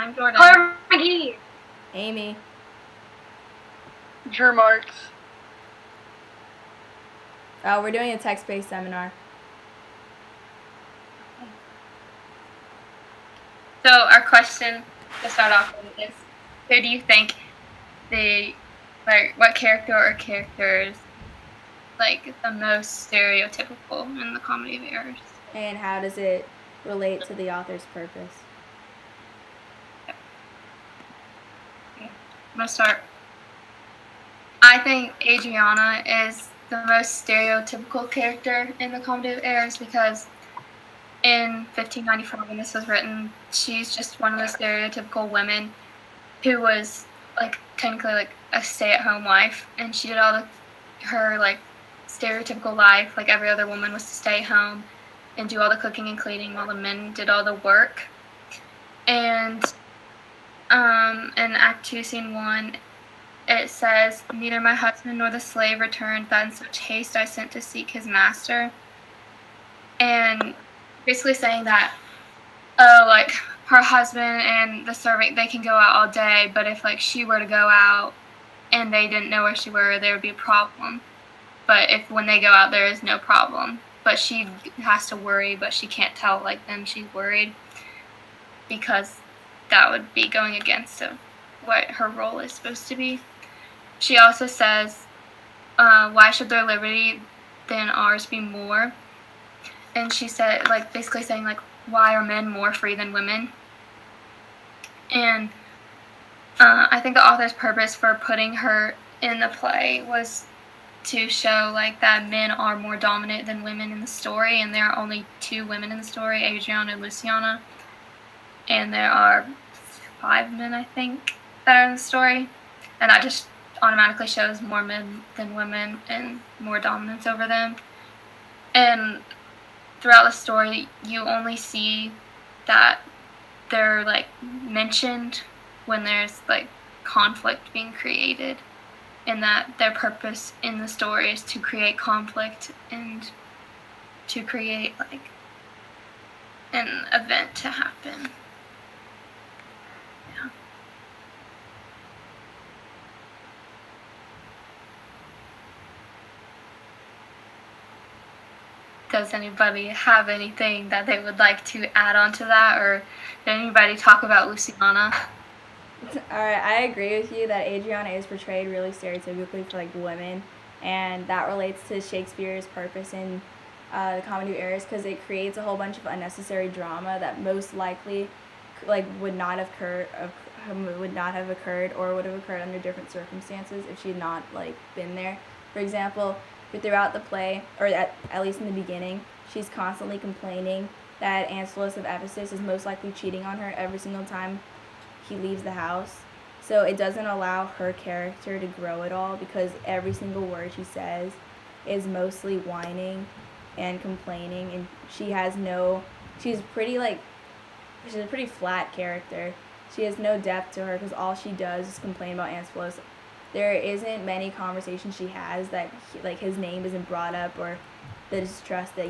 I'm Jordan. Claire McGee. Aimy. Drew Marks. Oh, we're doing a text-based seminar. So our question to start off with is, who do you think what character or characters the most stereotypical in the Comedy of Errors? And how does it relate to the author's purpose? Okay. I'm gonna start. I think Adriana is the most stereotypical character in the Comedy of Errors because in 1594, when this was written, she's just one of the stereotypical women who was technically a stay-at-home wife, and she did all her stereotypical life like every other woman was to stay home and do all the cooking and cleaning while the men did all the work. And in Act 2, Scene 1, it says, "Neither my husband nor the slave returned, that in such haste I sent to seek his master." And basically saying that, her husband and the servant, they can go out all day, but if she were to go out and they didn't know where she were, there would be a problem. But if when they go out, there is no problem. But she has to worry, but she can't tell them she's worried, because that would be going against what her role is supposed to be. She also says, "Why should their liberty than ours be more?" And she said, basically saying, why are men more free than women? And I think the author's purpose for putting her in the play was to show, that men are more dominant than women in the story, and there are only 2 women in the story, Adriana and Luciana. And there are 5 men, I think, that are in the story. And that just automatically shows more men than women and more dominance over them. And throughout the story, you only see that they're mentioned when there's conflict being created, and that their purpose in the story is to create conflict and to create an event to happen. Yeah. Does anybody have anything that they would like to add on to that, or did anybody talk about Luciana? Alright, I agree with you that Adriana is portrayed really stereotypically for women, and that relates to Shakespeare's purpose in the Comedy of Errors, because it creates a whole bunch of unnecessary drama that most likely would not have occurred or would have occurred under different circumstances if she had not been there. For example, throughout the play, or at least in the beginning, she's constantly complaining that Aeschylus of Ephesus is most likely cheating on her every single time he leaves the house. So it doesn't allow her character to grow at all, because every single word she says is mostly whining and complaining, and she's a pretty flat character. She has no depth to her, because all she does is complain about Aeschylus. There isn't many conversations she has that his name isn't brought up, or the distrust that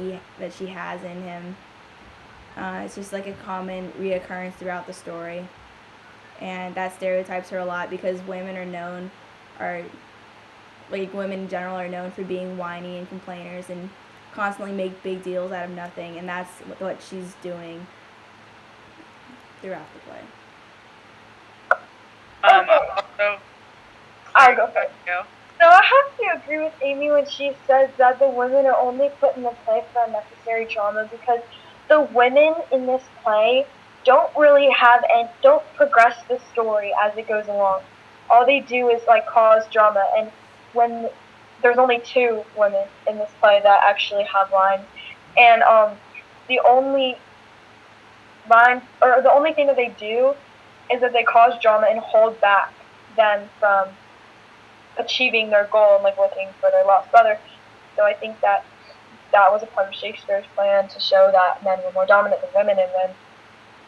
she has in him. It's just a common reoccurrence throughout the story, and that stereotypes her a lot, because women in general are known for being whiny and complainers and constantly make big deals out of nothing, and that's what she's doing throughout the play. Also, I'll go first. So I have to agree with Amy when she says that the women are only put in the play for unnecessary drama, because the women in this play don't really don't progress the story as it goes along. All they do is cause drama, and when there's only 2 women in this play that actually have lines, and the only thing that they do is that they cause drama and hold back them from achieving their goal and looking for their lost brother. So I think that was a part of Shakespeare's plan to show that men were more dominant than women, and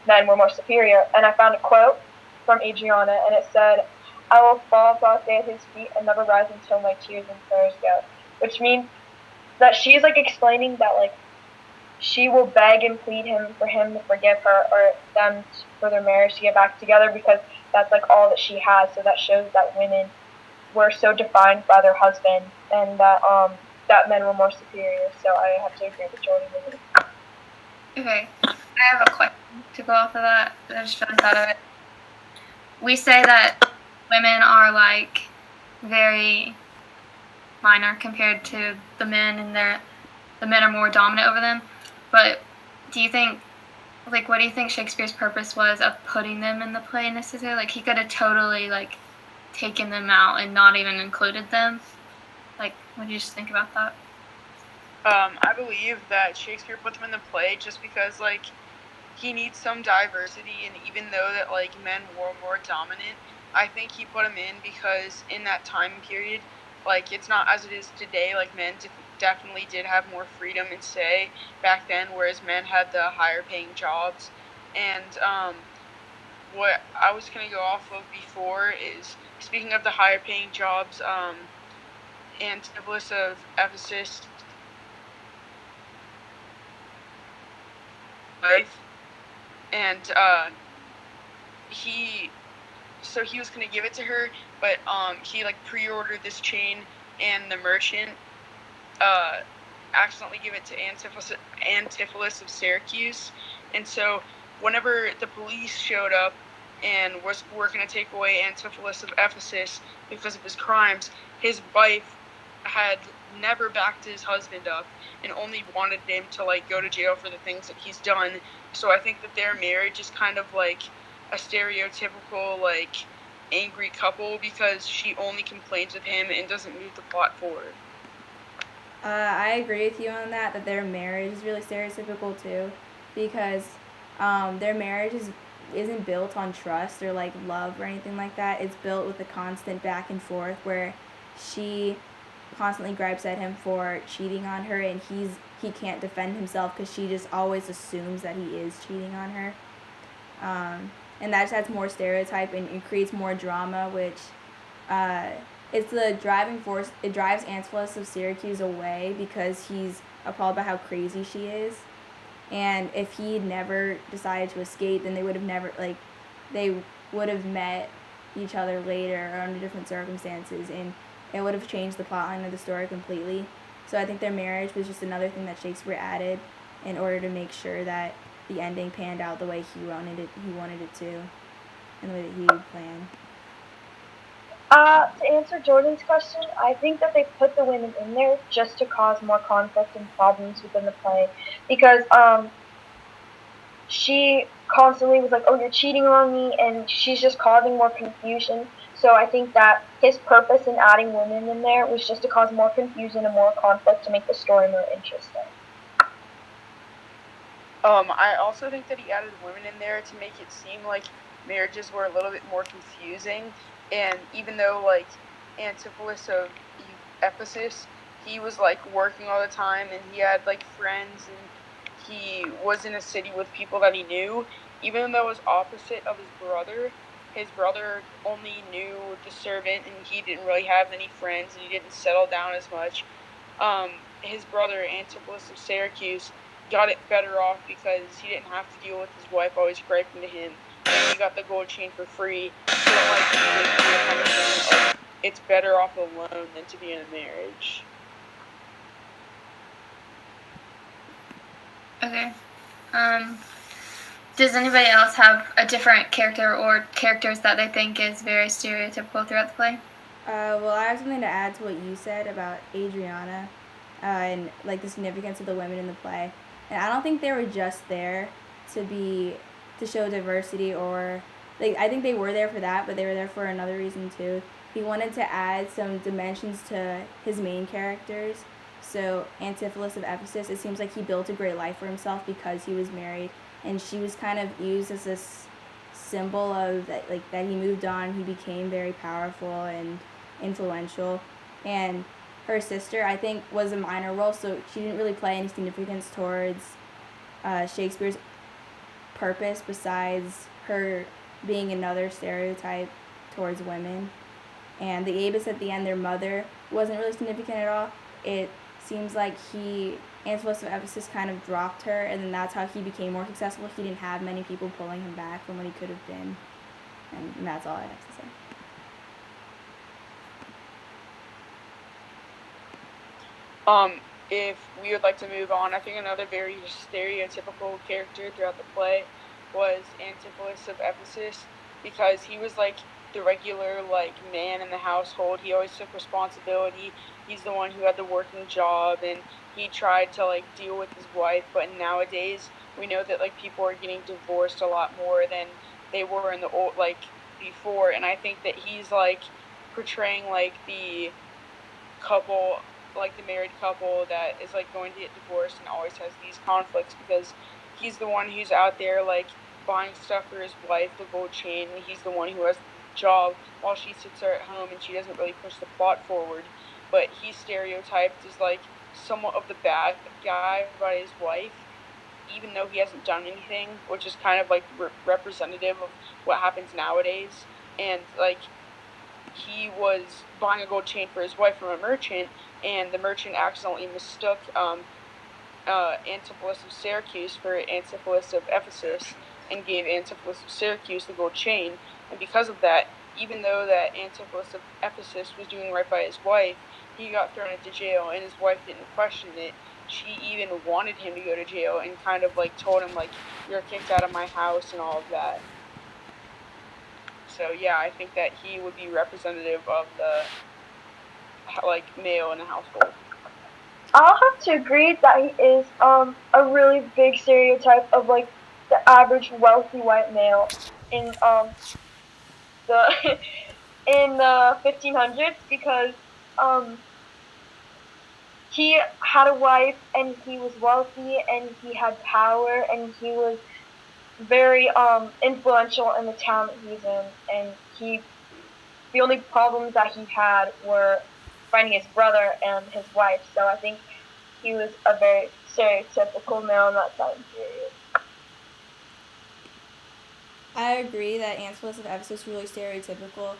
men were more superior. And I found a quote from Adriana, and it said, "I will fall prostrate at his feet and never rise until my tears and prayers go," which means that she's explaining that she will beg and plead for him to forgive her or them for their marriage to get back together because that's like all that she has. So that shows that women were so defined by their husband and that men were more superior. So I have to agree with Jordan. Okay, I have a question to go off of that. I just really thought of it. We say that women are like very minor compared to the men, and the men are more dominant over them. But do you think, like, what do you think Shakespeare's purpose was of putting them in the play necessarily? Like, he could have totally like taken them out and not even included them. Like, what do you just think about that? I believe that Shakespeare put them in the play just because, like, he needs some diversity, and even though that, like, men were more dominant, I think he put them in because in that time period, like, it's not as it is today, like, men definitely did have more freedom and say back then, whereas men had the higher paying jobs. And, what I was going to go off of before is, speaking of the higher paying jobs, Antipholus of Ephesus wife, and he was gonna give it to her, but he like pre-ordered this chain, and the merchant accidentally gave it to Antipholus of Syracuse, and so whenever the police showed up and were gonna take away Antipholus of Ephesus because of his crimes, his wife had never backed his husband up and only wanted him to like go to jail for the things that he's done. So I think that their marriage is kind of like a stereotypical like angry couple because she only complains with him and doesn't move the plot forward. I agree with you on that their marriage is really stereotypical too, because their marriage isn't built on trust or like love or anything like that. It's built with a constant back and forth where she constantly gripes at him for cheating on her, and he can't defend himself because she just always assumes that he is cheating on her, and that just adds more stereotype and it creates more drama, which it's the driving force. It drives Antipholus of Syracuse away because he's appalled by how crazy she is, and if he never decided to escape, then they would have met each other later or under different circumstances, and it would have changed the plotline of the story completely. So I think their marriage was just another thing that Shakespeare added in order to make sure that the ending panned out the way he wanted it to, and the way that he planned. To answer Jordan's question, I think that they put the women in there just to cause more conflict and problems within the play, because she constantly was like, "Oh, you're cheating on me," and she's just causing more confusion. So I think that his purpose in adding women in there was just to cause more confusion and more conflict to make the story more interesting. I also think that he added women in there to make it seem like marriages were a little bit more confusing. And even though like Antipholus of Ephesus, he was like working all the time and he had like friends and he was in a city with people that he knew, even though it was opposite of his brother only knew the servant and he didn't really have any friends and he didn't settle down as much. His brother Antipholus of Syracuse got it better off because he didn't have to deal with his wife always griping to him, and he got the gold chain for free. So like it's better off alone than to be in a marriage. Okay. Does anybody else have a different character or characters that they think is very stereotypical throughout the play? Well, I have something to add to what you said about Adriana and like the significance of the women in the play. And I don't think they were just there to show diversity, or like I think they were there for that, but they were there for another reason too. He wanted to add some dimensions to his main characters. So Antipholus of Ephesus, it seems like he built a great life for himself because he was married, and she was kind of used as this symbol of that, like that he moved on, he became very powerful and influential. And her sister, I think, was a minor role, so she didn't really play any significance towards Shakespeare's purpose besides her being another stereotype towards women. And the Aebus at the end, their mother, wasn't really significant at all. It seems like Antipholus of Ephesus kind of dropped her, and then that's how he became more successful. He didn't have many people pulling him back from what he could have been, and that's all I have to say. If we would like to move on, I think another very stereotypical character throughout the play was Antipholus of Ephesus, because he was like the regular like man in the household. He always took responsibility. He's the one who had the working job, and he tried to like deal with his wife. But nowadays, we know that like people are getting divorced a lot more than they were in the old like before, and I think that he's like portraying like the couple, like the married couple that is like going to get divorced and always has these conflicts, because he's the one who's out there like buying stuff for his wife, the gold chain, and he's the one who has the job while she sits there at home and she doesn't really push the plot forward. But he's stereotyped as like somewhat of the bad guy by his wife, even though he hasn't done anything, which is kind of like representative of what happens nowadays. And like he was buying a gold chain for his wife from a merchant, and the merchant accidentally mistook Antipholus of Syracuse for Antipholus of Ephesus, and gave Antipholus of Syracuse the gold chain. And because of that, even though that Antipholus of Ephesus was doing right by his wife, he got thrown into jail, and his wife didn't question it. She even wanted him to go to jail and kind of like told him like, you're kicked out of my house and all of that. So yeah, I think that he would be representative of the like male in the household. I'll have to agree that he is a really big stereotype of like the average wealthy white male in the in the 1500s, because he had a wife and he was wealthy and he had power and he was very influential in the town that he's in, and the only problems that he had were finding his brother and his wife. So I think he was a very stereotypical male in that time period. I agree that Antipholus of Ephesus was really stereotypical,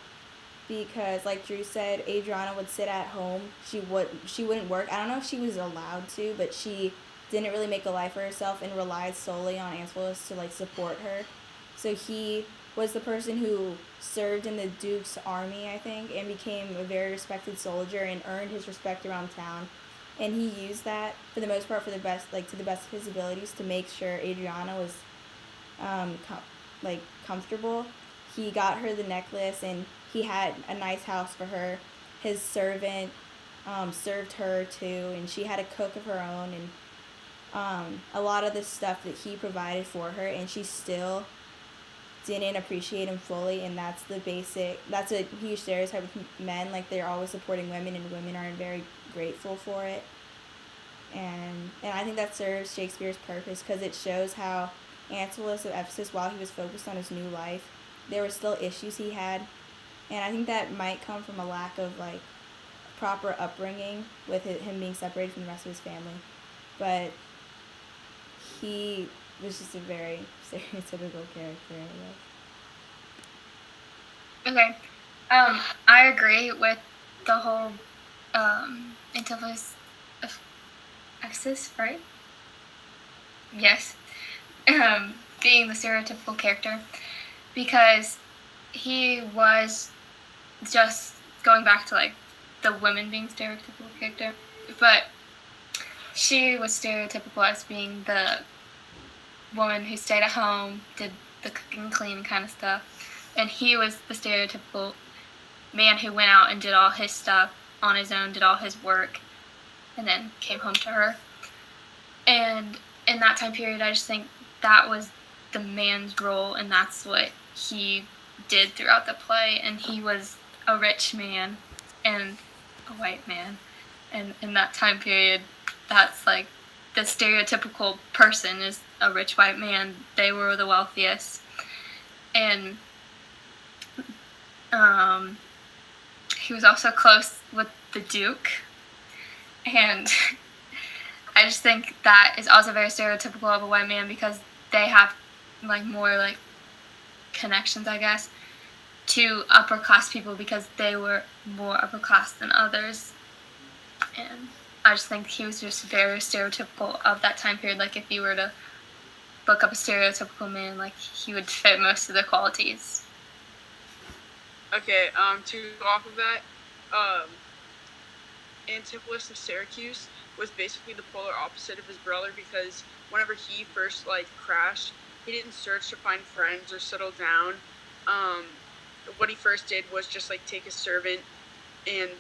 because like Drew said, Adriana would sit at home. She wouldn't work. I don't know if she was allowed to, but she didn't really make a life for herself and relied solely on Antipholus to like support her. So he was the person who served in the Duke's army, I think, and became a very respected soldier and earned his respect around town. And he used that for the most part for the best, like to the best of his abilities, to make sure Adriana was comfortable. He got her the necklace, and he had a nice house for her. His servant served her too, and she had a cook of her own, and a lot of the stuff that he provided for her, and she still didn't appreciate him fully. And that's a huge stereotype with men, like they're always supporting women and women aren't very grateful for it. And I think that serves Shakespeare's purpose, because it shows how Antipholus of Ephesus, while he was focused on his new life, there were still issues he had. And I think that might come from a lack of like proper upbringing with him being separated from the rest of his family. But he was just a very stereotypical character, I guess. Okay. I agree with the whole Antipholus of Ephesus, right? Yes. Being the stereotypical character, because he was just going back to like the women being stereotypical character, but she was stereotypical as being the woman who stayed at home, did the cooking, cleaning kind of stuff, and he was the stereotypical man who went out and did all his stuff on his own, did all his work, and then came home to her. And in that time period, I just think that was the man's role, and that's what he did throughout the play. And he was a rich man and a white man, and in that time period, that's like the stereotypical person is a rich white man. They were the wealthiest, and he was also close with the Duke, and I just think that is also very stereotypical of a white man, because they have like more like connections, I guess, to upper class people, because they were more upper class than others. And I just think he was just very stereotypical of that time period. Like, if you were to look up a stereotypical man, like, he would fit most of the qualities. Okay, to go off of that, Antipholus of Syracuse was basically the polar opposite of his brother, because whenever he first crashed, he didn't search to find friends or settle down. What he first did was just take a servant, and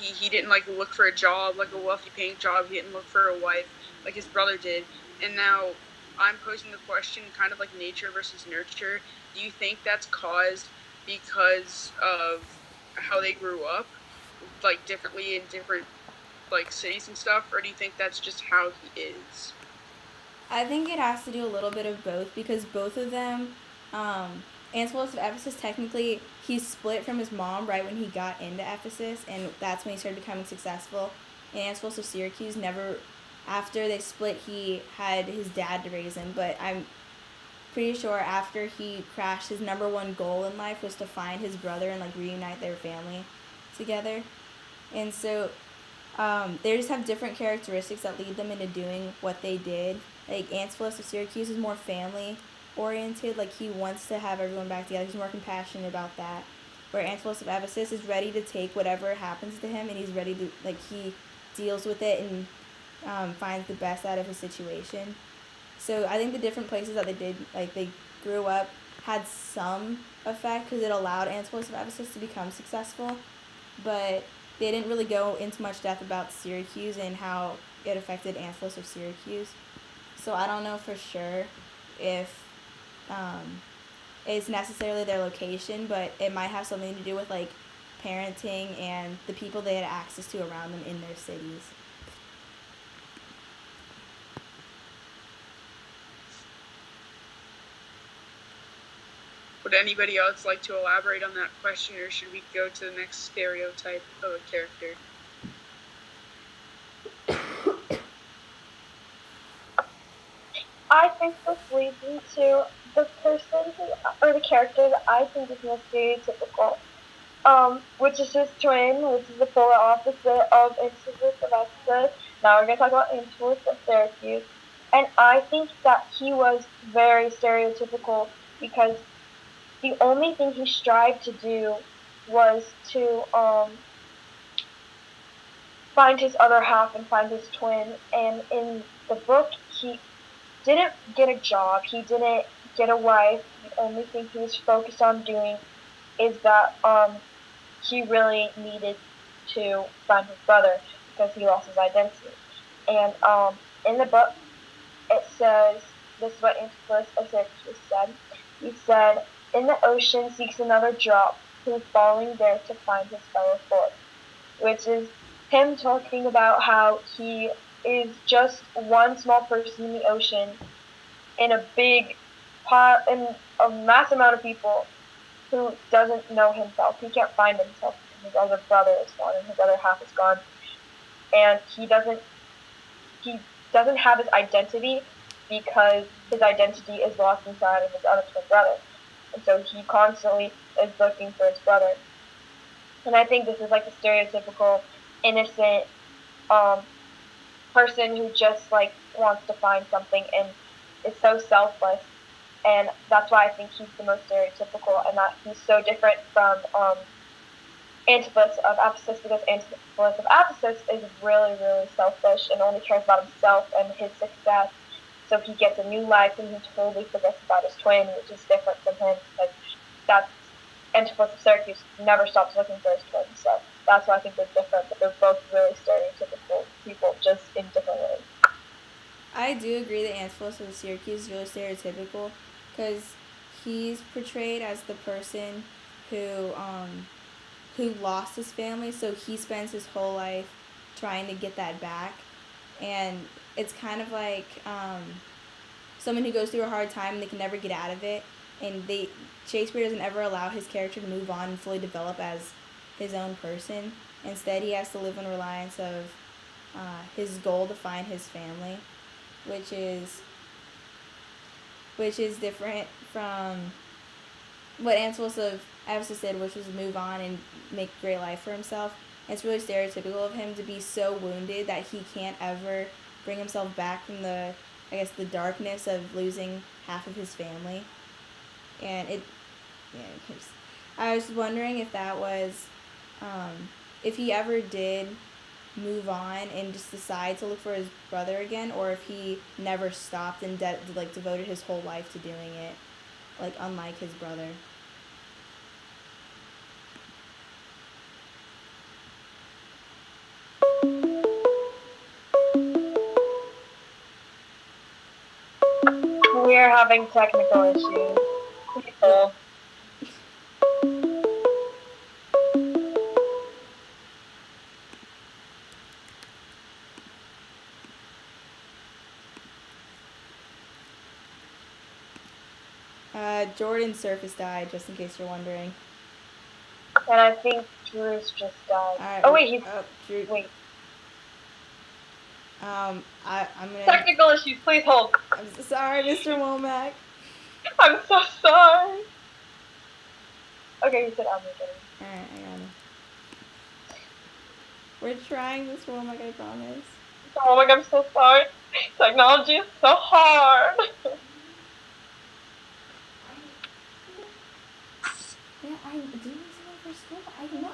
he didn't look for a job, like a wealthy paying job. He didn't look for a wife like his brother did. And now I'm posing the question, kind of like nature versus nurture. Do you think that's caused because of how they grew up, differently in different cities and stuff, or do you think that's just how he is? I think it has to do a little bit of both, because both of them, Antipholus of Ephesus, technically, he split from his mom right when he got into Ephesus, and that's when he started becoming successful. And Antipholus of Syracuse never, after they split, he had his dad to raise him, but I'm pretty sure after he crashed, his number one goal in life was to find his brother and reunite their family together. And so they just have different characteristics that lead them into doing what they did. Antipholus of Syracuse is more family oriented. He wants to have everyone back together. He's more compassionate about that. Where Antipholus of Ephesus is ready to take whatever happens to him, and he's ready to he deals with it and finds the best out of his situation. So I think the different places that they did, they grew up, had some effect, because it allowed Antipholus of Ephesus to become successful. But they didn't really go into much depth about Syracuse and how it affected Antipholus of Syracuse. So I don't know for sure if it's necessarily their location, but it might have something to do with parenting and the people they had access to around them in their cities. Would anybody else like to elaborate on that question, or should we go to the next stereotype of a character? I think this leads into the person or the character that I think is most stereotypical, which is his twin, which is the polar opposite of Antipholus of Ephesus. Now we're going to talk about Antipholus of Syracuse. And I think that he was very stereotypical, because the only thing he strived to do was to find his other half and find his twin. And in the book, he didn't get a job. He didn't get a wife. The only thing he was focused on doing is that he really needed to find his brother, because he lost his identity. And in the book, it says, this is what Antipholus of Syracuse said. He said, "In the ocean seeks another drop, who is falling there to find his fellow forth," which is him talking about how he is just one small person in the ocean in a big pot, in a mass amount of people, who doesn't know himself. He can't find himself because his other brother is gone and his other half is gone, and he doesn't have his identity, because his identity is lost inside of his other twin brother, and so he constantly is looking for his brother. And I think this is a stereotypical innocent person who just wants to find something and is so selfless, and that's why I think he's the most stereotypical, and that he's so different from Antipholus of Ephesus, because Antipholus of Ephesus is really, really selfish and only cares about himself and his success. So he gets a new life and he totally forgets about his twin, which is different from him, because that's Antipholus of Syracuse never stops looking for his twin. So that's why I think they're different, but they're both really stereotypical people, just in different ways. I do agree that Antipholus of Syracuse is really stereotypical, because he's portrayed as the person who lost his family, so he spends his whole life trying to get that back. And it's kind of like someone who goes through a hard time and they can never get out of it, and Shakespeare doesn't ever allow his character to move on and fully develop as his own person. Instead, he has to live in reliance of his goal to find his family, which is different from what Antipholus of Ephesus did, which was move on and make a great life for himself. It's really stereotypical of him to be so wounded that he can't ever bring himself back from the, I guess, the darkness of losing half of his family. And I was wondering if that was, if he ever did move on and just decide to look for his brother again, or if he never stopped and devoted his whole life to doing it, like unlike his brother. We are having technical issues. Please hold. Jordan's surface died, just in case you're wondering. And I think Drew's just died. Alright, Oh wait, Drew. wait. I'm gonna. Technical issues. Please hold. I'm so sorry, Mr. Womack. I'm so sorry. Okay, you said I'm getting. Alright, I got it. We're trying, Mr. Womack, I promise. Oh my god, I'm so sorry. Technology is so hard. Yeah, I'm doing something for school. I know.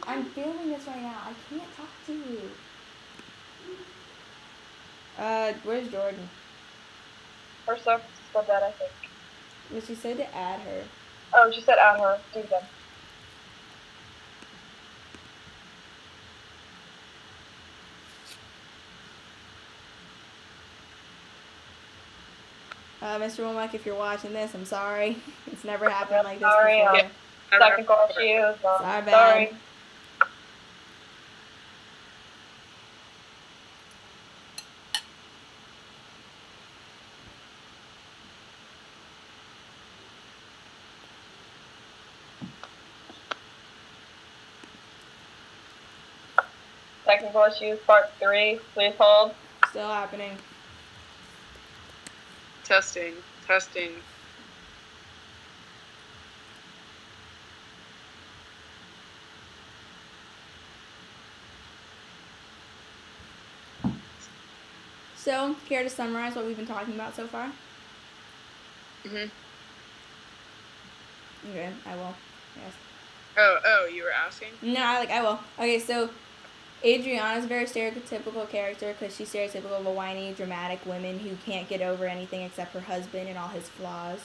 I'm filming this right now. I can't talk to you. Where's Jordan? Her surface is still dead, I think. Well, she said to add her. Oh, she said add her. Do them. Mr. Womack, if you're watching this, I'm sorry. It's never happened like this Sorry, before. technical issues. Sorry, bad. Sorry. Technical issues, part 3. Please hold. Still happening. Testing. So, care to summarize what we've been talking about so far? Mhm. Okay, I will. Yes. Oh, you were asking? No, I will. Okay, so Adriana's a very stereotypical character because she's stereotypical of a whiny, dramatic woman who can't get over anything except her husband and all his flaws.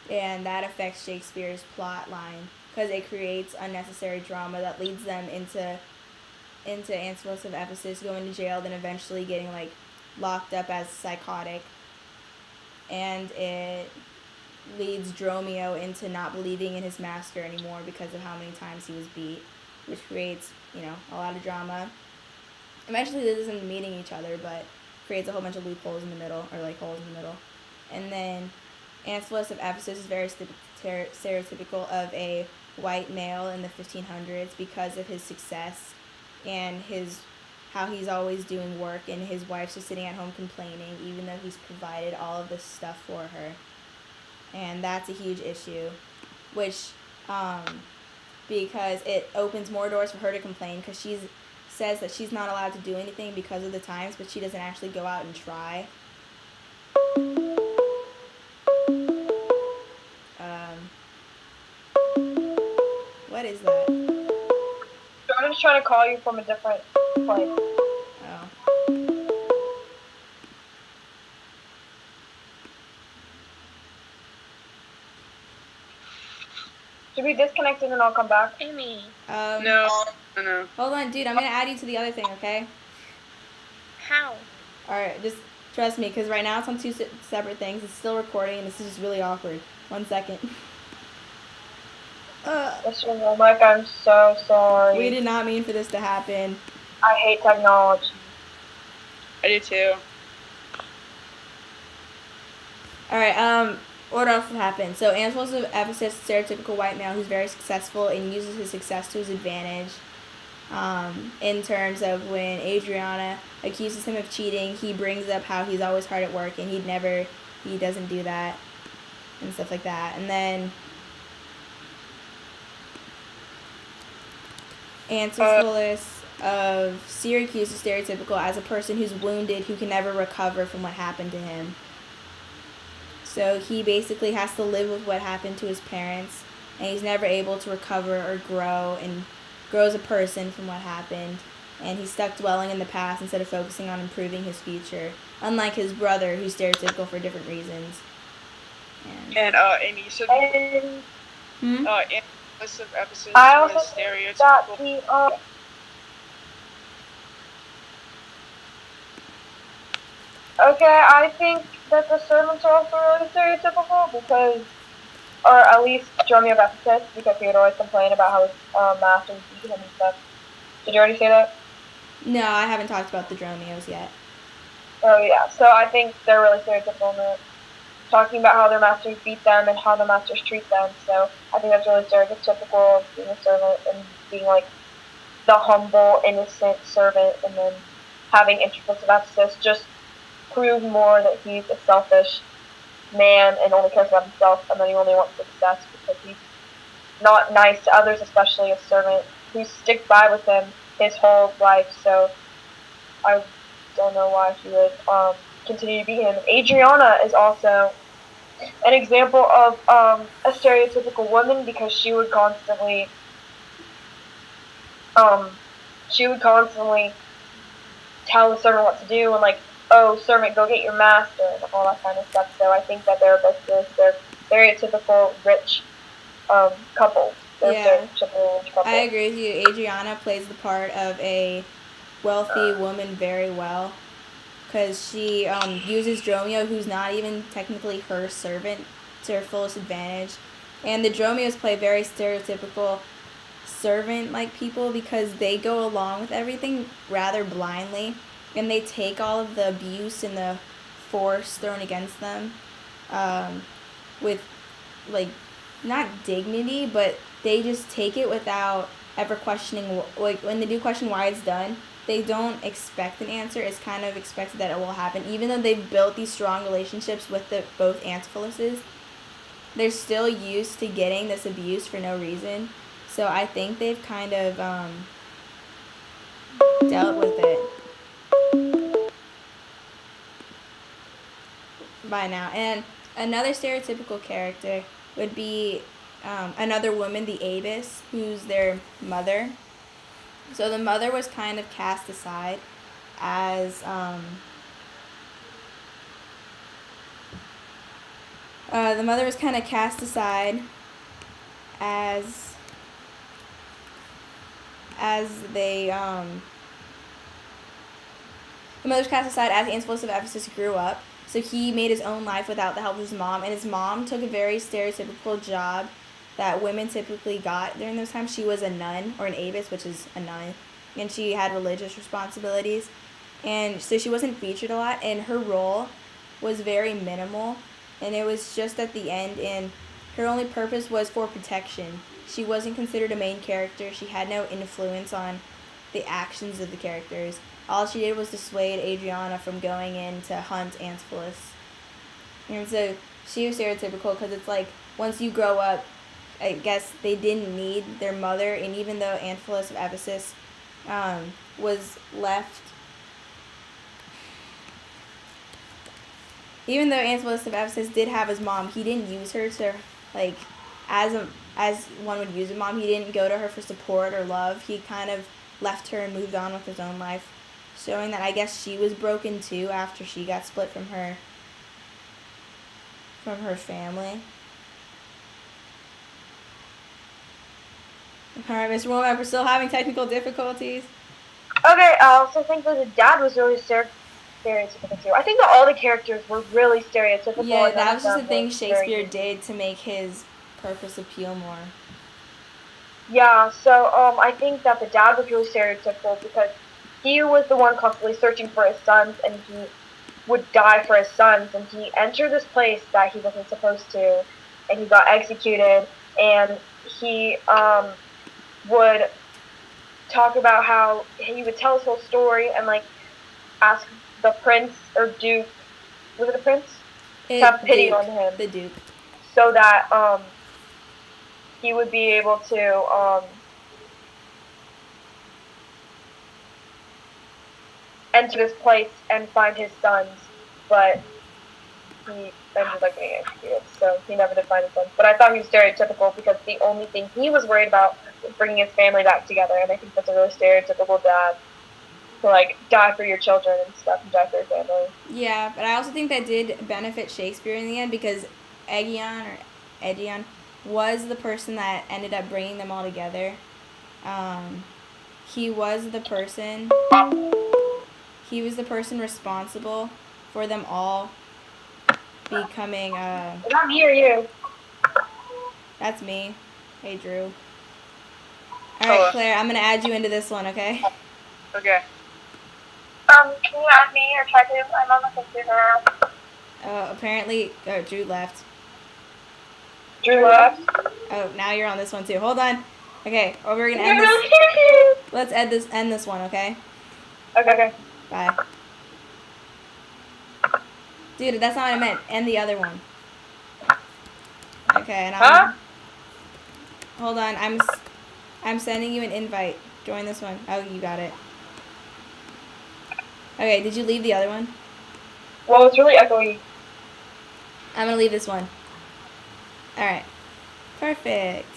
And that affects Shakespeare's plot line because it creates unnecessary drama that leads them into Antipholus of Ephesus going to jail, then eventually getting locked up as psychotic. And it leads Dromio into not believing in his master anymore because of how many times he was beat, which creates, a lot of drama. Eventually this isn't meeting each other, but creates a whole bunch of loopholes in the middle, or holes in the middle. And then Antipholus of Ephesus is very stereotypical of a white male in the 1500s because of his success and how he's always doing work, and his wife's just sitting at home complaining even though he's provided all of this stuff for her. And that's a huge issue, which because it opens more doors for her to complain, because she says that she's not allowed to do anything because of the times, but she doesn't actually go out and try. What is that? Jordan's trying to call you from a different place. Oh. Should we disconnect it and I'll come back? Aimy. No. Hold on, dude. I'm gonna add you to the other thing, okay? How? Alright, just trust me, because right now it's on two separate things. It's still recording, and this is just really awkward. 1 second. Mr. Womack, I'm so sorry. We did not mean for this to happen. I hate technology. I do too. Alright, what else happened? So, Antipholus of Ephesus, stereotypical white male who's very successful and uses his success to his advantage. In terms of when Adriana accuses him of cheating, he brings up how he's always hard at work and he doesn't do that and stuff like that. And then Antipholus of Syracuse is stereotypical as a person who's wounded who can never recover from what happened to him. So he basically has to live with what happened to his parents, and he's never able to recover or grow and grow as a person from what happened. And he's stuck dwelling in the past instead of focusing on improving his future, unlike his brother, who's stereotypical for different reasons. And Amy, you said And Antipholus of Ephesus I also was think that stereotypical. okay, I think that the servants are also really stereotypical because, or at least Dromio of Ephesus, because he would always complain about how his masters beat him and stuff. Did you already say that? No, I haven't talked about the Dromios yet. Oh yeah, so I think they're really stereotypical in that, talking about how their masters beat them and how the masters treat them. So I think that's really stereotypical of being a servant and being like the humble, innocent servant, and then having Antipholus of Ephesus just prove more that he's a selfish man and only cares about himself, and that he only wants success because he's not nice to others, especially a servant who sticks by with him his whole life. So I don't know why he would continue to beat him. Adriana is also an example of a stereotypical woman because she would constantly tell the servant what to do and like, oh, servant, go get your master and all that kind of stuff. So I think that they're both they're stereotypical rich couple. Yeah, stereotypical rich couple. I agree with you. Adriana plays the part of a wealthy woman very well because she uses Dromio, who's not even technically her servant, to her fullest advantage. And the Dromios play very stereotypical servant-like people because they go along with everything rather blindly, and they take all of the abuse and the force thrown against them with, like, not dignity, but they just take it without ever questioning. Like, when they do question why it's done, they don't expect an answer. It's kind of expected that it will happen. Even though they've built these strong relationships with both Antipholuses, they're still used to getting this abuse for no reason. So I think they've kind of dealt with it by now. And another stereotypical character would be another woman, the Aebis, who's their mother. So the mother was kind of cast aside as the mother's cast aside as Antipholus of Ephesus grew up. So he made his own life without the help of his mom, and his mom took a very stereotypical job that women typically got during those times. She was a nun, or an abbess, which is a nun, and she had religious responsibilities. And so she wasn't featured a lot, and her role was very minimal, and it was just at the end, and her only purpose was for protection. She wasn't considered a main character. She had no influence on the actions of the characters. All she did was dissuade Adriana from going in to hunt Antipholus. And so she was stereotypical because it's like, once you grow up, I guess they didn't need their mother, and even though Antipholus of Ephesus was left... Even though Antipholus of Ephesus did have his mom, he didn't use her to, like, as one would use a mom. He didn't go to her for support or love. He kind of left her and moved on with his own life, showing that I guess she was broken too after she got split from her family. Alright, Mr. Womack, we're still having technical difficulties. Okay, I also think that the dad was really stereotypical too. I think that all the characters were really stereotypical. Yeah, that was just the thing Shakespeare did to make his purpose appeal more. Yeah, so I think that the dad was really stereotypical because he was the one constantly searching for his sons, and he would die for his sons, and he entered this place that he wasn't supposed to, and he got executed, and he would talk about how he would tell his whole story and like ask the prince or duke, was it the prince? To have pity on him. The duke. So that he would be able to enter this place and find his sons, but he ended up getting executed, so he never did find his sons. But I thought he was stereotypical because the only thing he was worried about was bringing his family back together, and I think that's a really stereotypical dad to like die for your children and stuff and die for your family. Yeah, but I also think that did benefit Shakespeare in the end because Aegon was the person that ended up bringing them all together. He was the person responsible for them all becoming Is that me or you? That's me. Hey Drew. Hello. Alright, Claire, I'm gonna add you into this one, okay? Okay. Can you add me or try to? I'm on the computer now. Apparently Drew left. Drew left. Oh, now you're on this one too. Hold on. Okay, well, we're gonna end this. Let's end this one, okay? Okay. Bye. Dude, that's not what I meant. End the other one. Okay, and hold on. I'm sending you an invite. Join this one. Oh, you got it. Okay, did you leave the other one? Well, it's really echoey. I'm gonna leave this one. Alright. Perfect.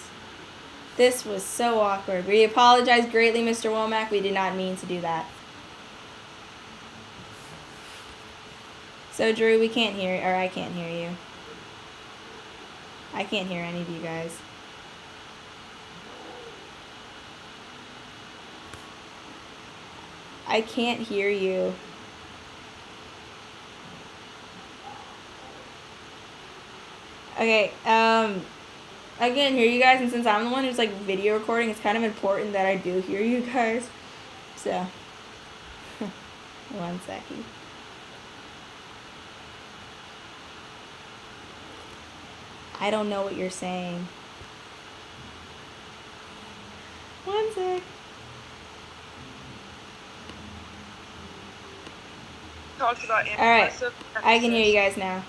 This was so awkward. We apologize greatly, Mr. Womack. We did not mean to do that. So, Drew, we can't hear, or I can't hear you. I can't hear any of you guys. I can't hear you. Okay, I can't hear you guys, and since I'm the one who's like video recording, it's kind of important that I do hear you guys. So, 1 second. I don't know what you're saying. 1 sec. Talked about Alright, I can hear you guys now.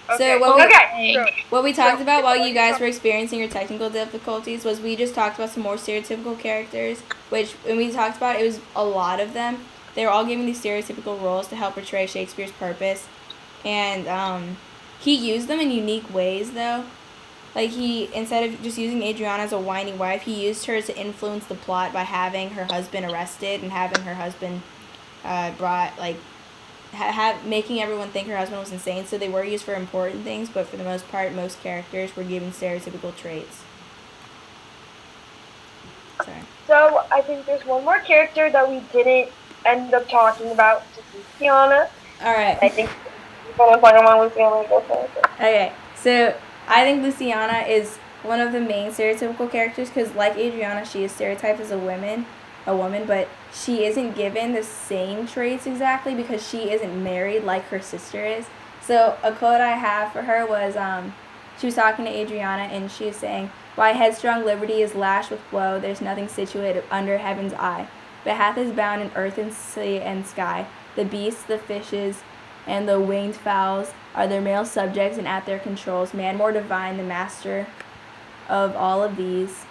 Okay. So what we talked about while you guys were experiencing your technical difficulties was we just talked about some more stereotypical characters, which when we talked about it was a lot of them. They were all given these stereotypical roles to help portray Shakespeare's purpose, and he used them in unique ways though. Like he, instead of just using Adriana as a whiny wife, he used her to influence the plot by having her husband arrested and having her husband brought like. Making everyone think her husband was insane, so they were used for important things, but for the most part, most characters were given stereotypical traits. Sorry. So, I think there's one more character that we didn't end up talking about, which is Luciana. Alright. I think we're going to talk about Luciana. Okay, so I think Luciana is one of the main stereotypical characters, because like Adriana, she is stereotyped as a woman, but she isn't given the same traits exactly because she isn't married like her sister is. So a quote I have for her was, she was talking to Adriana and she was saying, "Why headstrong liberty is lashed with woe, there's nothing situated under heaven's eye, but hath is bound in earth and sea and sky. The beasts, the fishes, and the winged fowls are their male subjects and at their controls. Man more divine, the master of all of these."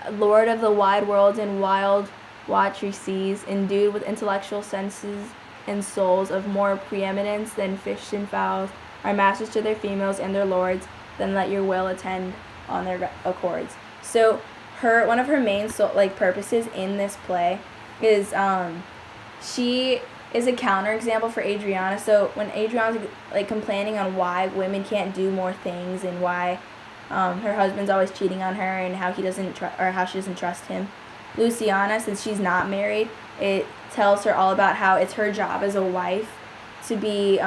Lord of the wide world and wild watery seas, endued with intellectual senses and souls of more preeminence than fish and fowls, are masters to their females and their lords, then let your will attend on their accords. So one of her main purposes in this play is she is a counterexample for Adriana. So when Adriana's like complaining on why women can't do more things and why her husband's always cheating on her and how he doesn't how she doesn't trust him, Luciana, since she's not married, it tells her all about how it's her job as a wife to be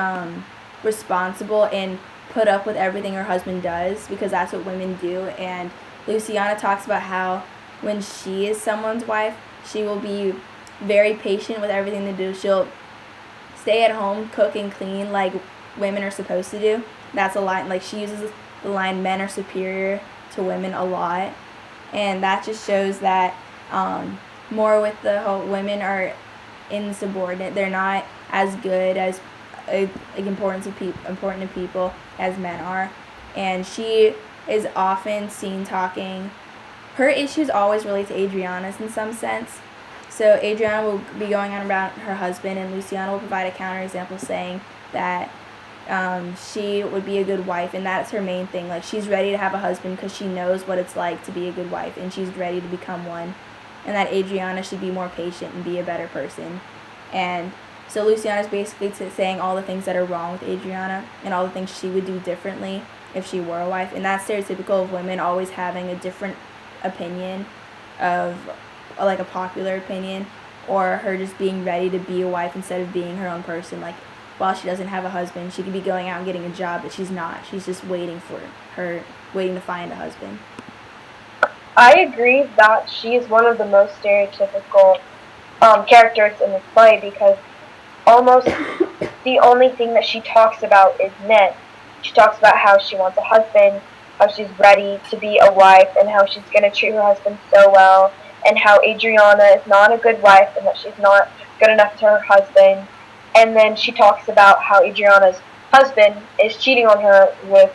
responsible and put up with everything her husband does, because that's what women do. And Luciana talks about how when she is someone's wife, she will be very patient with everything they do. She'll stay at home, cook and clean like women are supposed to do. That's a line, like she uses the line, men are superior to women, a lot. And that just shows that more with the whole women are insubordinate. They're not as good as important to people as men are, and she is often seen talking. Her issues always relate to Adriana's in some sense. So Adriana will be going on about her husband, and Luciana will provide a counterexample saying that she would be a good wife, and that's her main thing. Like, she's ready to have a husband because she knows what it's like to be a good wife, and she's ready to become one, and that Adriana should be more patient and be a better person. And so Luciana's basically saying all the things that are wrong with Adriana and all the things she would do differently if she were a wife, and that's stereotypical of women always having a different opinion of, like, a popular opinion, or her just being ready to be a wife instead of being her own person. Like, while she doesn't have a husband, she could be going out and getting a job, but she's not. She's just waiting to find a husband. I agree that she is one of the most stereotypical characters in this play, because almost the only thing that she talks about is men. She talks about how she wants a husband, how she's ready to be a wife, and how she's going to treat her husband so well, and how Adriana is not a good wife and that she's not good enough to her husband. And then she talks about how Adriana's husband is cheating on her with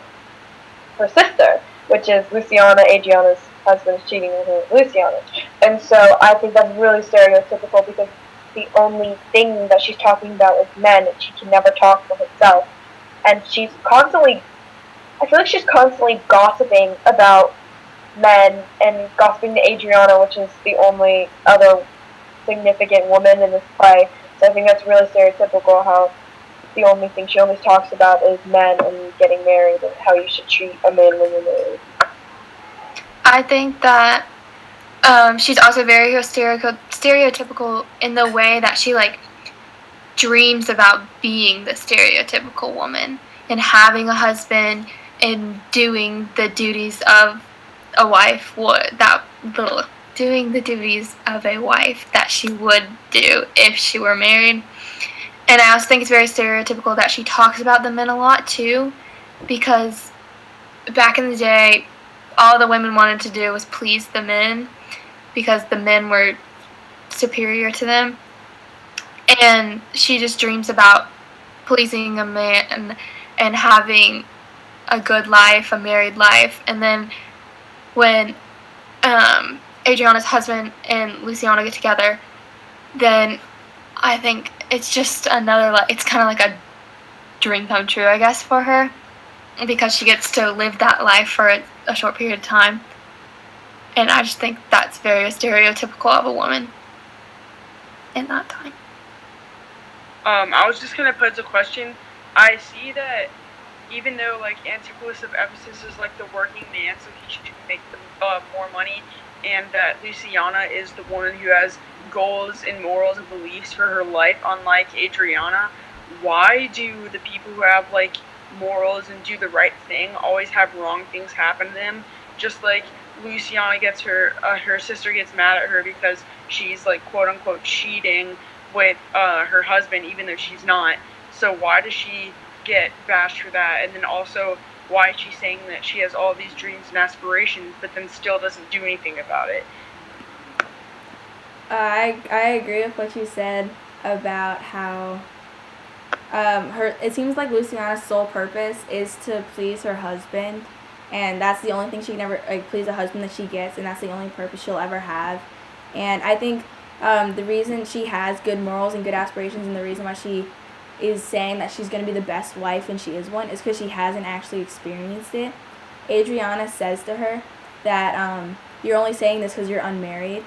her sister, which is Luciana. Adriana's husband is cheating on her with Luciana. And so I think that's really stereotypical, because the only thing that she's talking about is men, and she can never talk for herself. And she's constantly, I feel like she's constantly gossiping about men and gossiping to Adriana, which is the only other significant woman in this play. So I think that's really stereotypical, how the only thing she always talks about is men and getting married and how you should treat a man when you're married. I think that she's also very stereotypical in the way that she, like, dreams about being the stereotypical woman and having a husband and doing the duties of a wife, doing the duties of a wife that she would do if she were married. And I also think it's very stereotypical that she talks about the men a lot too, because back in the day, all the women wanted to do was please the men, because the men were superior to them. And she just dreams about pleasing a man and having a good life, a married life. And then when Adriana's husband and Luciana get together, then I think it's just another, it's kind of like a dream come true, I guess, for her, because she gets to live that life for a short period of time. And I just think that's very stereotypical of a woman in that time. I was just gonna pose a question. I see that even though, like, Antipholus of Ephesus is like the working man, so he should make more money, and that Luciana is the woman who has goals and morals and beliefs for her life, unlike Adriana, why do the people who have, like, morals and do the right thing always have wrong things happen to them? Just like Luciana gets her sister gets mad at her because she's, like, quote unquote cheating with her husband, even though she's not. So why does she get bashed for that? And then also, why is she saying that she has all these dreams and aspirations, but then still doesn't do anything about it? I agree with what you said about how it seems like Luciana's sole purpose is to please her husband, and that's the only thing she can ever, like, please a husband that she gets, and that's the only purpose she'll ever have. And I think the reason she has good morals and good aspirations, and the reason why she is saying that she's going to be the best wife when she is one, is because she hasn't actually experienced it. Adriana says to her that you're only saying this because you're unmarried.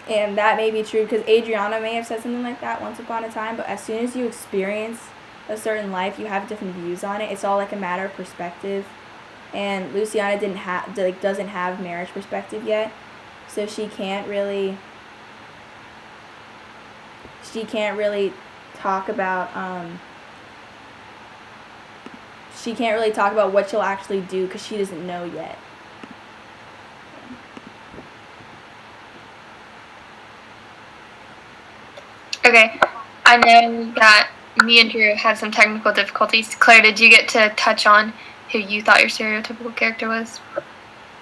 And that may be true, because Adriana may have said something like that once upon a time, but as soon as you experience a certain life, you have different views on it. It's all like a matter of perspective. And Luciana doesn't have marriage perspective yet, so she can't really talk about what she'll actually do, because she doesn't know yet. Okay, I know that me and Drew had some technical difficulties. Claire, did you get to touch on who you thought your stereotypical character was?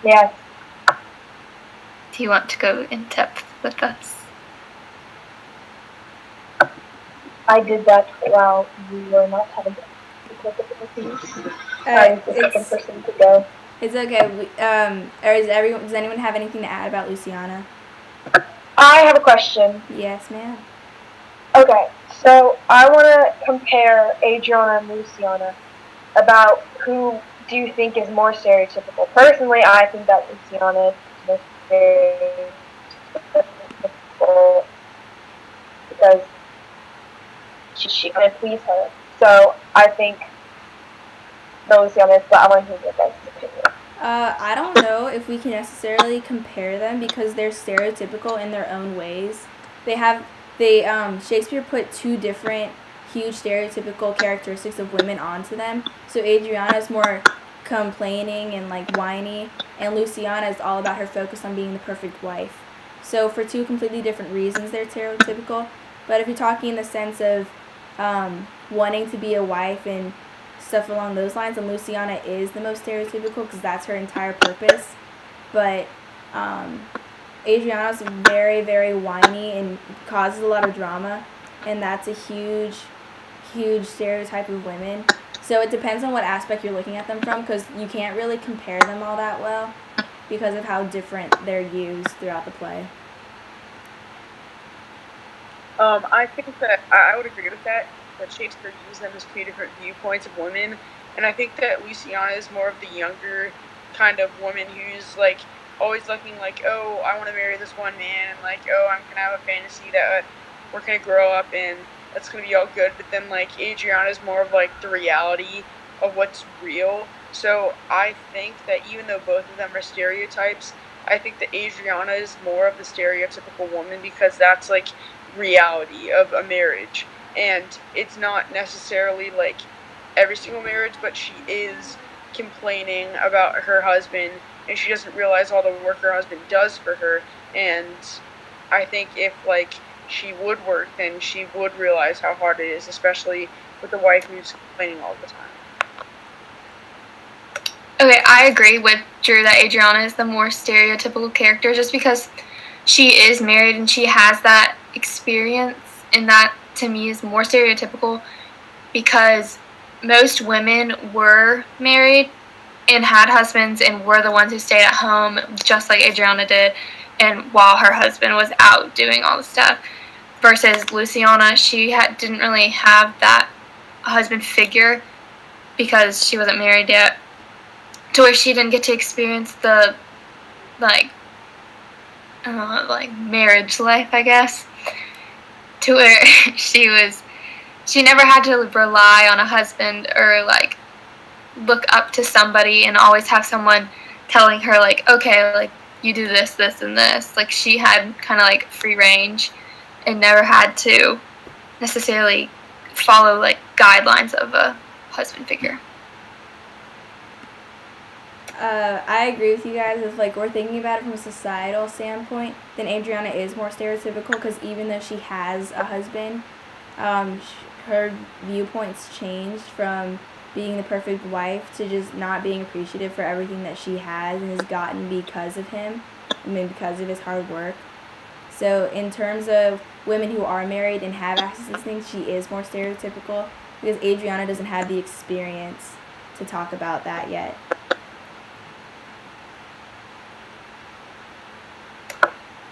Yes. Do you want to go in depth with us? I did that while we were not having technical difficulties. I was the second person to go. It's okay. Or does anyone have anything to add about Luciana? I have a question. Yes, ma'am. Okay, so I want to compare Adriana and Luciana about who do you think is more stereotypical. Personally, I think that Luciana is more stereotypical because she couldn't please her. So I think the Luciana is, but I want to hear your guys' opinion. I don't know if we can necessarily compare them because they're stereotypical in their own ways. Shakespeare put two different huge stereotypical characteristics of women onto them. So Adriana is more complaining and like whiny, and Luciana is all about her focus on being the perfect wife. So for two completely different reasons, they're stereotypical. But if you're talking in the sense of wanting to be a wife and stuff along those lines, and Luciana is the most stereotypical because that's her entire purpose. But Adriana's very, very whiny and causes a lot of drama, and that's a huge, huge stereotype of women. So it depends on what aspect you're looking at them from, because you can't really compare them all that well because of how different they're used throughout the play. I think that I would agree with that Shakespeare used them as two different viewpoints of women, and I think that Luciana is more of the younger kind of woman who's like always looking like, oh, I want to marry this one man, and like, oh, I'm gonna have a fantasy that we're gonna grow up and that's gonna be all good. But then like Adriana is more of like the reality of what's real. So I think that even though both of them are stereotypes, I think that Adriana is more of the stereotypical woman because that's like reality of a marriage. And it's not necessarily like every single marriage, but she is complaining about her husband and she doesn't realize all the work her husband does for her. And I think if like she would work, then she would realize how hard it is, especially with the wife who's complaining all the time. Okay, I agree with Drew that Adriana is the more stereotypical character just because she is married and she has that experience, and that to me is more stereotypical because most women were married and had husbands and were the ones who stayed at home just like Adriana did, and while her husband was out doing all the stuff, versus Luciana, she didn't really have that husband figure because she wasn't married yet, to where she didn't get to experience the like marriage life, I guess, to where she never had to rely on a husband or like look up to somebody and always have someone telling her like, okay, like you do this, this, and this. Like she had kind of like free range and never had to necessarily follow like guidelines of a husband figure. I agree with you guys. If like we're thinking about it from a societal standpoint, then Adriana is more stereotypical because even though she has a husband, her viewpoints changed from being the perfect wife to just not being appreciative for everything that she has and has gotten because of him, because of his hard work. So in terms of women who are married and have access to these things, she is more stereotypical because Adriana doesn't have the experience to talk about that yet.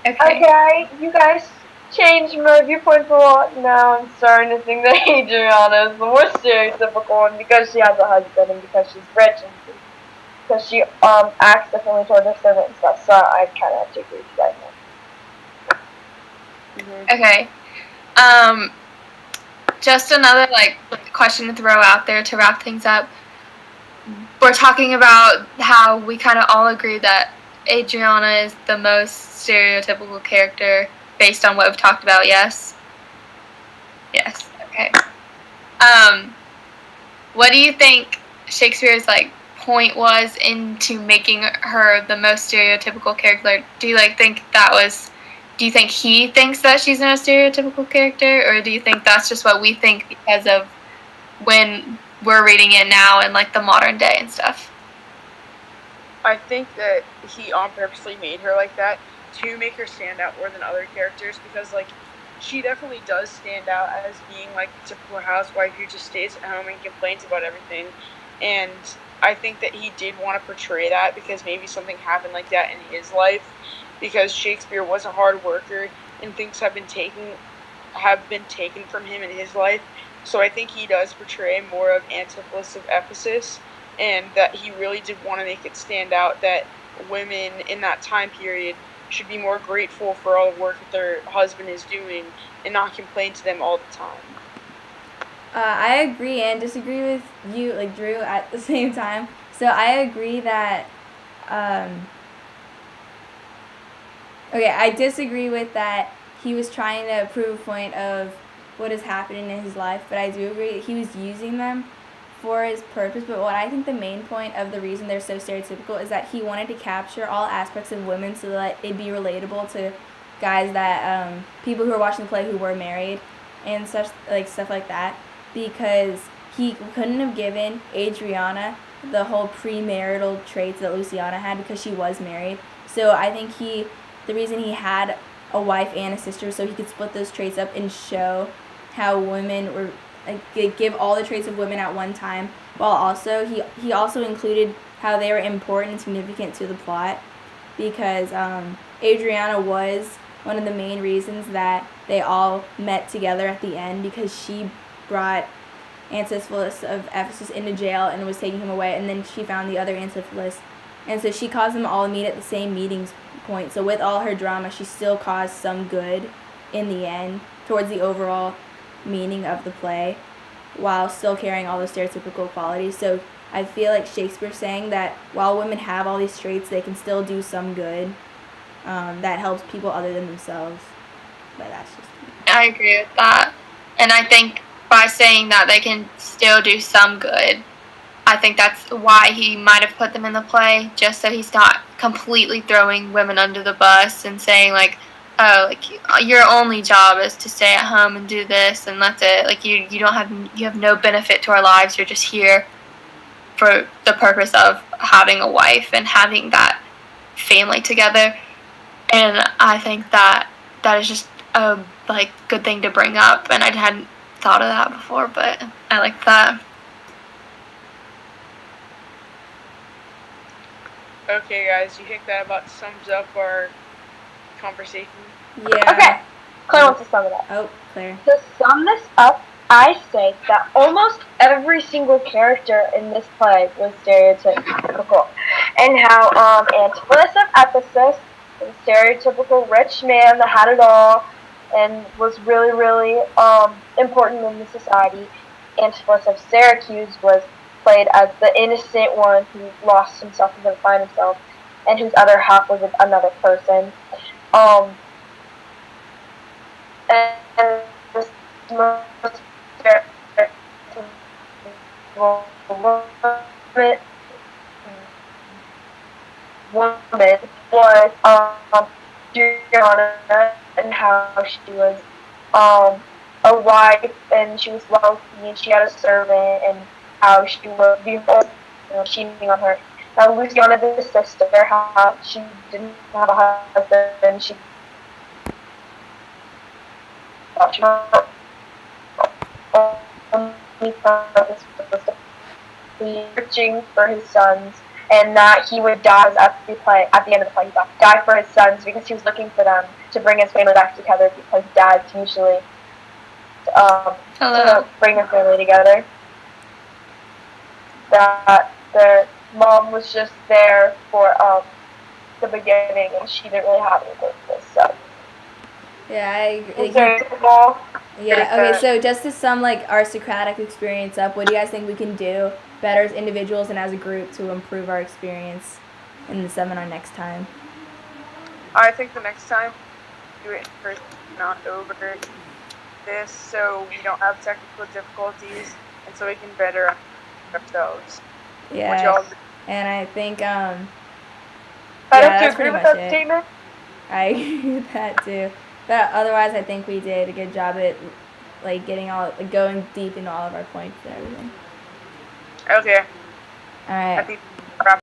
Okay, you guys changed my viewpoints a lot. Now I'm starting to think that Adriana is the more stereotypical one because she has a husband and because she's rich and because she acts differently toward her servant and stuff. So I kind of have to agree with you guys now. Okay. Just another like question to throw out there to wrap things up. We're talking about how we kind of all agree that Adriana is the most stereotypical character based on what we've talked about, yes? Yes, okay. What do you think Shakespeare's like point was into making her the most stereotypical character? Do you think he thinks that she's the most stereotypical character, or do you think that's just what we think because of when we're reading it now and like the modern day and stuff? I think that he on purposely made her like that to make her stand out more than other characters because like she definitely does stand out as being like the typical housewife who just stays at home and complains about everything. And I think that he did want to portray that because maybe something happened like that in his life, because Shakespeare was a hard worker and things have been taken from him in his life. So I think he does portray more of Antipholus of Ephesus, and that he really did want to make it stand out that women in that time period should be more grateful for all the work that their husband is doing and not complain to them all the time. I agree and disagree with you, like Drew, at the same time. So I agree that. Okay, I disagree with that. He was trying to prove a point of what is happening in his life, but I do agree that he was using them for his purpose. But what I think the main point of the reason they're so stereotypical is that he wanted to capture all aspects of women so that it'd be relatable to guys that people who are watching the play who were married and such, like stuff like that, because he couldn't have given Adriana the whole premarital traits that Luciana had because she was married. So I think the reason he had a wife and a sister so he could split those traits up and show how women were, like, give all the traits of women at one time, while also he also included how they were important and significant to the plot, because Adriana was one of the main reasons that they all met together at the end, because she brought Antipholus of Ephesus into jail and was taking him away, and then she found the other Antipholus, and so she caused them all to meet at the same meeting point. So with all her drama, she still caused some good in the end towards the overall meaning of the play, while still carrying all the stereotypical qualities. So I feel like Shakespeare's saying that while women have all these traits, they can still do some good that helps people other than themselves. But that's just me. I agree with that. And I think by saying that they can still do some good, I think that's why he might have put them in the play, just so he's not completely throwing women under the bus and saying, like, oh, like, your only job is to stay at home and do this, and that's it. Like, you have no benefit to our lives. You're just here for the purpose of having a wife and having that family together. And I think that is just a good thing to bring up, and I hadn't thought of that before, but I like that. Okay, guys, you think that about sums up our conversation? Yeah. Okay, Claire wants to sum it up. Oh, Claire. To sum this up, I say that almost every single character in this play was stereotypical, and how Antipholus of Ephesus was a stereotypical rich man that had it all and was really, really important in the society. Antipholus of Syracuse was played as the innocent one who lost himself and didn't find himself, and whose other half was another person. And this most woman was Juliana, and how she was a wife, and she was wealthy, and she had a servant, and how she was beautiful, cheating on her. Now Luciana, the sister, how she didn't have a husband, she thought she only purpose was to be searching for his sons, and that he would die at the end of the play. He died for his sons because he was looking for them to bring his family back together, because dads usually to bring their family together. That their mom was just there for the beginning, and she didn't really have any purpose. So yeah, I agree. Yeah. Okay. So just to sum our Socratic experience up, what do you guys think we can do better as individuals and as a group to improve our experience in the seminar next time? I think the next time do it in person, not over this, so we don't have technical difficulties, and so we can better ourselves. Yeah. And I think I have to agree with that statement. I agree with that too. But otherwise, I think we did a good job at going deep into all of our points and everything. Okay. All right. I think